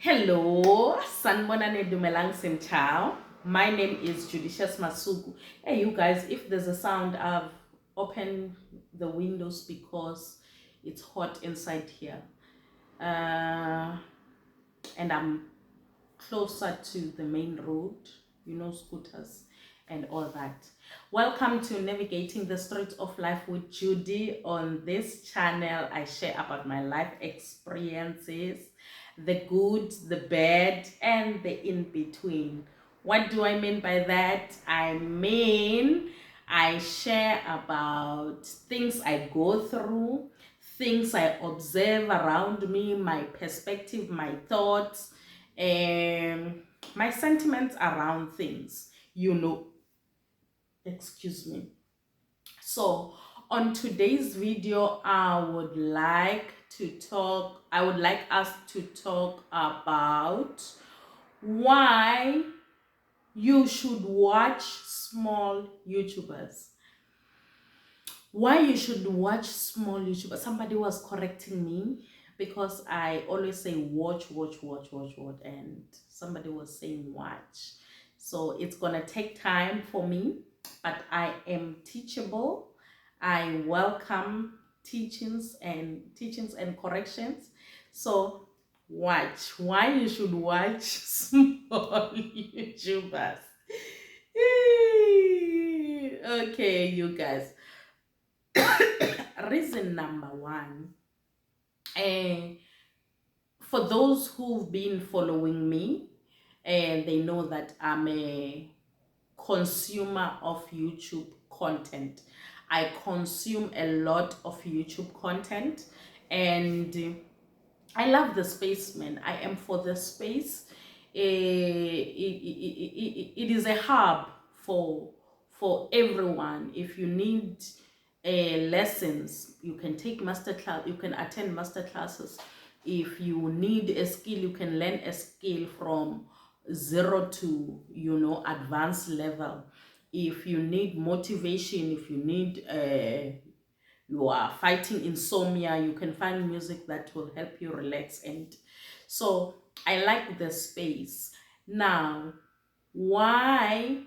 Hello, Sanbonane Dumelang Simchao. My name is Judicious Masuku. Hey, you guys, if there's a sound, I've opened the windows because it's hot inside here. Uh, and I'm closer to the main road, scooters and all that. Welcome to Navigating the Streets of Life with Judy. On this channel, I share about my life experiences, the good, the bad, and the in-between. What do I mean by that? I mean, I share about things I go through, things I observe around me, my perspective, my thoughts, and my sentiments around things, excuse me. So on today's video, I would like us to talk about why you should watch small YouTubers. Why you should watch small YouTubers. Somebody was correcting me because I always say watch, and somebody was saying watch. So it's gonna take time for me, but I am teachable. I welcome teachings and corrections. So watch. Why you should watch small YouTubers. Okay, you guys. Reason number one, and for those who've been following me, and they know that I'm a consumer of YouTube content. I consume a lot of YouTube content, and I love the space, man. I am for the space. It is a hub for everyone. If you need lessons, you can take masterclass. You can attend master classes. If you need a skill, you can learn a skill from zero to advanced level. If you need motivation, if you need you are fighting insomnia, you can find music that will help you relax. And so I like the space. Now, why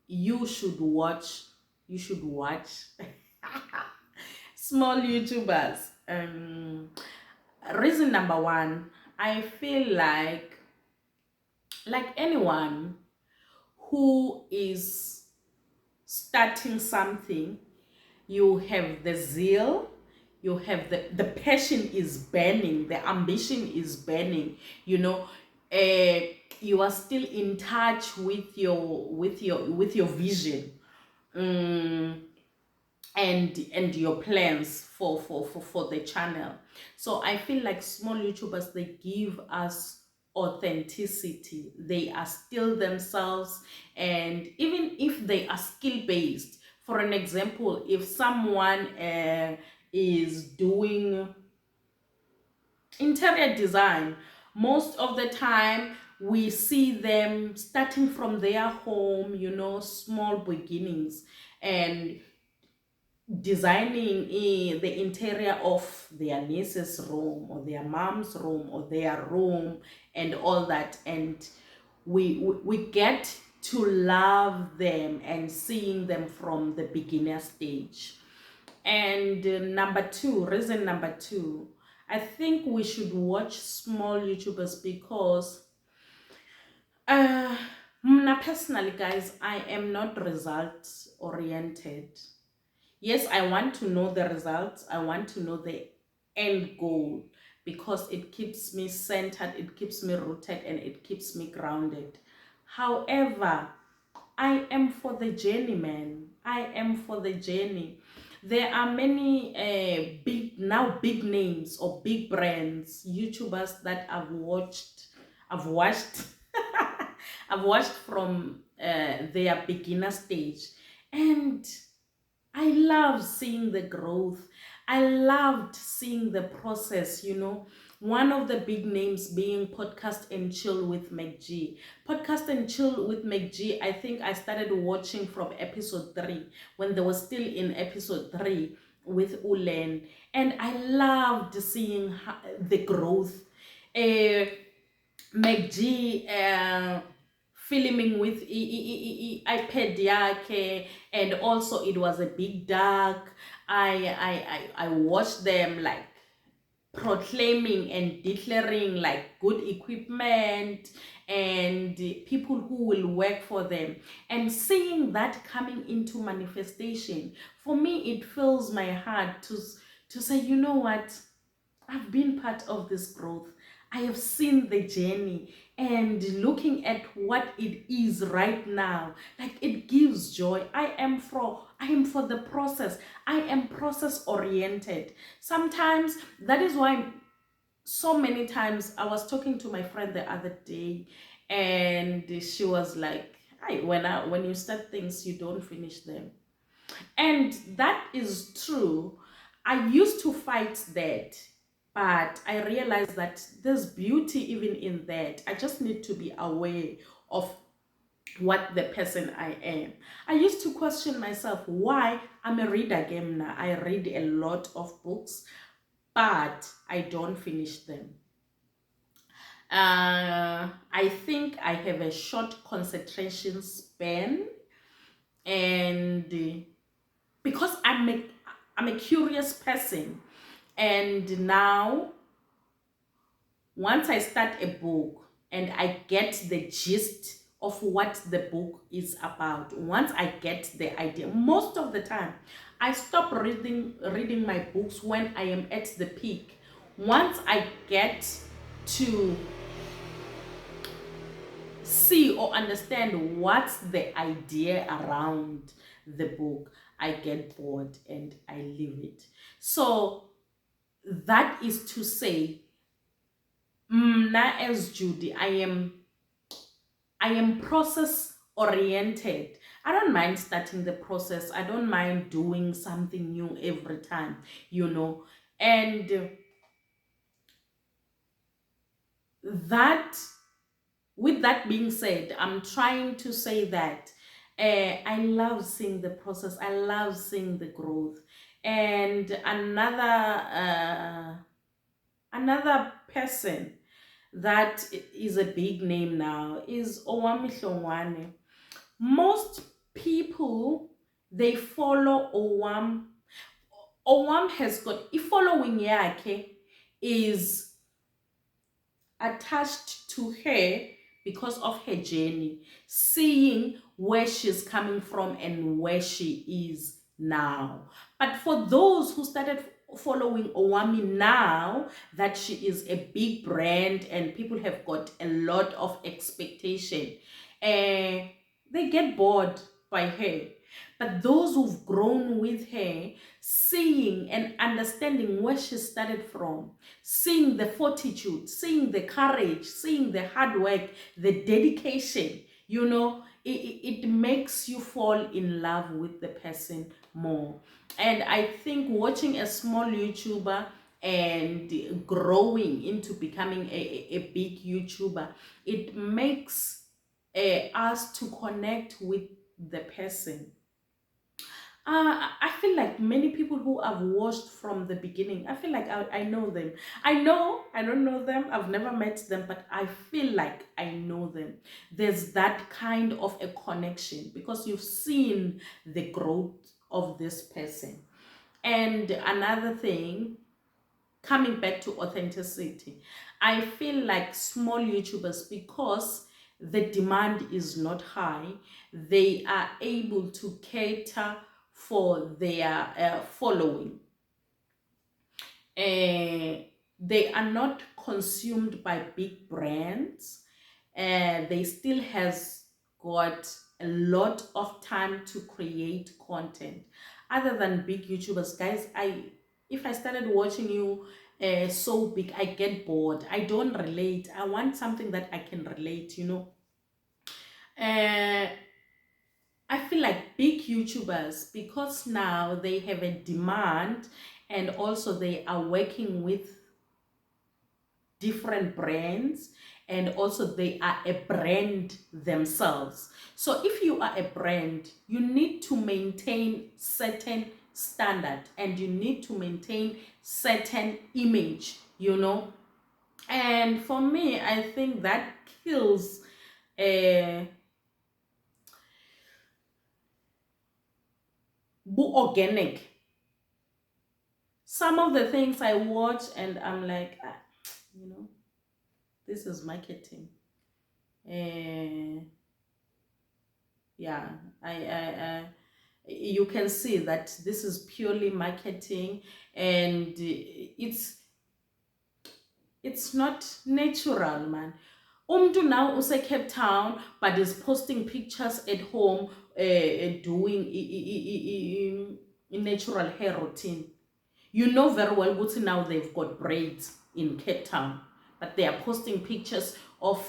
you should watch small YouTubers. Reason number one, I feel like anyone who is starting something, you have the zeal, you have the passion is burning, the ambition is burning, you are still in touch with your vision, and your plans for the channel. So I feel like small YouTubers, they give us authenticity. They are still themselves, and even if they are skill based, for an example, if someone is doing interior design, most of the time we see them starting from their home, small beginnings, and designing the interior of their niece's room or their mom's room or their room and all that, and we get to love them and seeing them from the beginner stage. And reason number two, I think we should watch small YouTubers because personally, guys, I am not result oriented. Yes, I want to know the results. I want to know the end goal because it keeps me centered, it keeps me rooted, and it keeps me grounded. However, I am for the journey, man. I am for the journey. There are many big names or big brands, YouTubers that I've watched. I've watched from their beginner stage, and I love seeing the growth. I loved seeing the process, One of the big names being Podcast and Chill with McG. Podcast and Chill with McG, I think I started watching from episode 3 when they were still in episode 3 with Ulen. And I loved seeing the growth. McG filming with iPad yakhe, and also it was a big dark. I watched them like proclaiming and declaring like good equipment and people who will work for them, and seeing that coming into manifestation, for me it fills my heart to say, you know what, I've been part of this growth. I have seen the journey, and looking at what it is right now, like it gives joy. I am for the process. I am process oriented. Sometimes that is why so many times I was talking to my friend the other day, and she was like, when you start things, you don't finish them. And that is true. I used to fight that, but I realized that there's beauty even in that. I just need to be aware of what the person I am. I used to question myself why I'm a reader gamer. I read a lot of books, but I don't finish them. I think I have a short concentration span, and because I'm a curious person, and now once I start a book and I get the gist of what the book is about, once I get the idea, most of the time I stop reading my books when I am at the peak. Once I get to see or understand what's the idea around the book, I get bored and I leave it. So that is to say, now as Judy, I am process oriented. I don't mind starting the process. I don't mind doing something new every time, and that with that being said, I'm trying to say that I love seeing the process. I love seeing the growth. And another person that is a big name now is Owami Hlongwane. Most people, they follow Owam. Owam has got a following yakhe is attached to her because of her journey, seeing where she's coming from and where she is now. But for those who started following Owami now that she is a big brand and people have got a lot of expectation, they get bored by her. But those who've grown with her, seeing and understanding where she started from, seeing the fortitude, seeing the courage, seeing the hard work, the dedication, it makes you fall in love with the person more. And I think watching a small YouTuber and growing into becoming a big YouTuber, it makes us to connect with the person. I feel like many people who I've watched from the beginning, I feel like I know them. I know I don't know them, I've never met them, but I feel like I know them. There's that kind of a connection because you've seen the growth of this person. And another thing, coming back to authenticity, I feel like small YouTubers, because the demand is not high, they are able to cater for their following. They are not consumed by big brands. They still has got a lot of time to create content. Other than big YouTubers, guys, if I started watching you so big, I get bored. I don't relate. I want something that I can relate. Uh, I feel like big YouTubers, because now they have a demand and also they are working with different brands, and also they are a brand themselves. So if you are a brand, you need to maintain certain standard and you need to maintain certain image. And for me, I think that kills organic. Some of the things I watch and I'm like, you know, this is marketing. Uh, yeah, you can see that this is purely marketing, and it's not natural, man. Umdu now use Cape Town, but is posting pictures at home, doing natural hair routine. You know very well what now they've got braids in Cape Town, but they are posting pictures of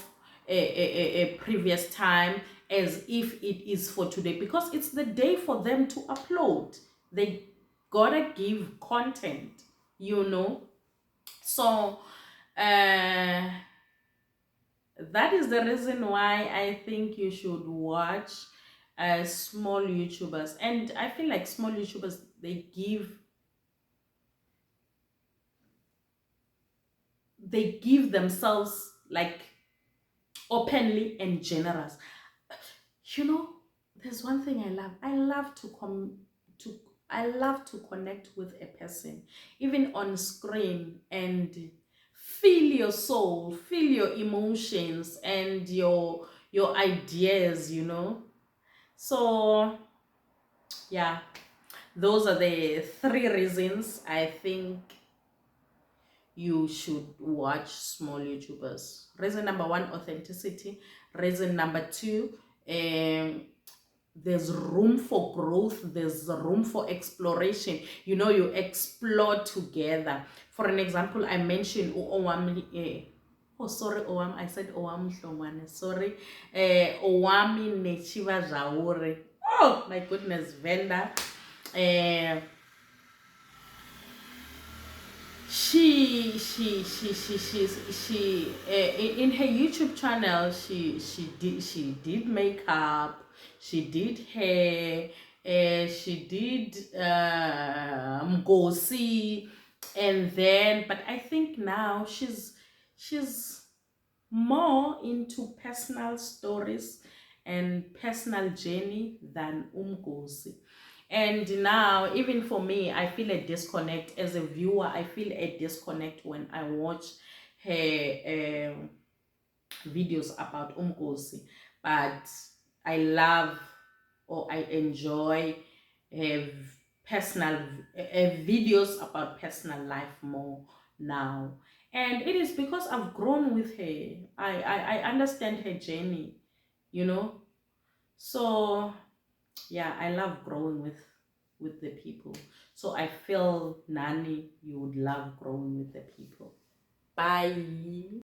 a previous time as if it is for today, because it's the day for them to upload. They gotta give content, you know. So that is the reason why I think you should watch small YouTubers. And I feel like small YouTubers, they give themselves like openly and generous. You know, there's one thing I love. To I love to connect with a person, even on screen, and feel your soul, feel your emotions and your ideas, you know. So yeah, those are the three reasons I think you should watch small YouTubers. Reason number one, authenticity. Reason number two, there's room for growth, there's room for exploration. You know, you explore together. For an example, I mentioned Owami. Oh, sorry, Owam. I said Owam Hlongwane. Sorry. Owami Nechiva Jaure. Oh, my goodness, Venda. In her YouTube channel, she did makeup, she did hair, she did mgosi, and then, but I think now she's more into personal stories and personal journey than umgosi. And now, even for me, I feel a disconnect as a viewer. I feel a disconnect when I watch her videos about umgosi. But I love, or I enjoy uh, personal videos about personal life more now. And it is because I've grown with her. I understand her journey, you know. So yeah, I love growing with the people. So I feel, Nani, you would love growing with the people. Bye.